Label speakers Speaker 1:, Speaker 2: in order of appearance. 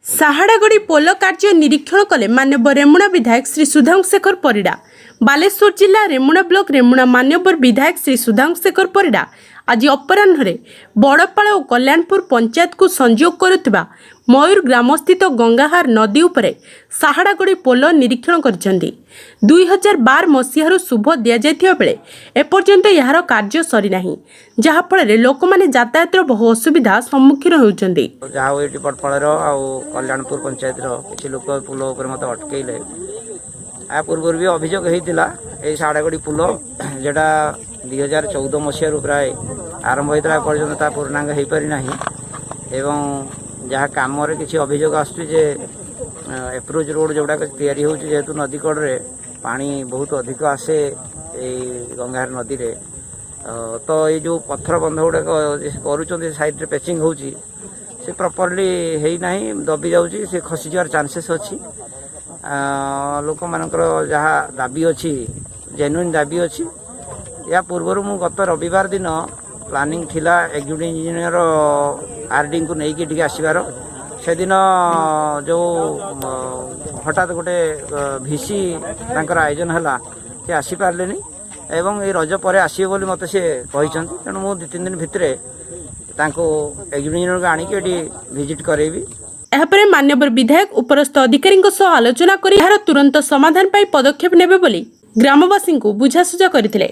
Speaker 1: साहाडागड़ी पोल कार्य निरीक्षण कले मान्यवर रेमुणा विधायक श्री सुधांशेखर परिडा। बालेश्वर जिला रेमुणा ब्लॉक रेमुणा मान्यवर विधायक श्री सुधांशेखर परिडा आज अपराह्न बड़पाड़ और कल्याणपुर पंचायत को संयोग करुवा मयूर ग्रामस्थित गंगाहार नदी उपरे साहाडागड़ी पोल निरीक्षण कर 2012 मसीहार शुभ दि जाइथिबा बेले एपर्यंत यार कार्य सरी नाही, जहाफल लोक मैंने यातायात बहु असुविधा सम्मुखीन होउछन्ति।
Speaker 2: कल्याणपुर पंचायत किसी लोक पुल मत अटकईले आ पूर्व भी अभियोग होता ये साहाडागड़ी पुल जोटा 2014 मसीह प्राय आरंभ होता पर्यटन पूर्णांग हो पारिना एवं जहाँ कम किसी अभियोग आसुचे एप्रोच रोड जोड़ा तैयारी हो जेहेतु नदी कड़े पानी बहुत अधिक आसे गंगार नदी रे तो ये जो पत्थर बंध गुड़ाक कर साइड पेचिंग हो प्रॉपर्ली है ना दबी जाऊँगी से खसी जावर चांसेस अच्छी लोक मानकर जहाँ दाबी अच्छी जेन्युइन दाबी अच्छी या पूर्वर मु गत रविवार दिन प्लानिंग थिला एग्जीक्यूटिव इंजीनियर आरडी को लेकिन आसबार से दिन जो हठात गोटे भिसी आयोजन है सी आसीपारे एवं ये रज पर आसवे बोली मत सी कहते तेणु मुझे 2-3 दिन भितर एग्जीक्यूटिव इंजीनियर को आनिक विजिट करेबी।
Speaker 1: एहापरे मान्यवर विधायक उपरस्थ अधिकारी आलोचना कर तुरंत समाधान पाई पदक्षेप नेबे बोली ग्रामवासी को बुझासुझा करथिले।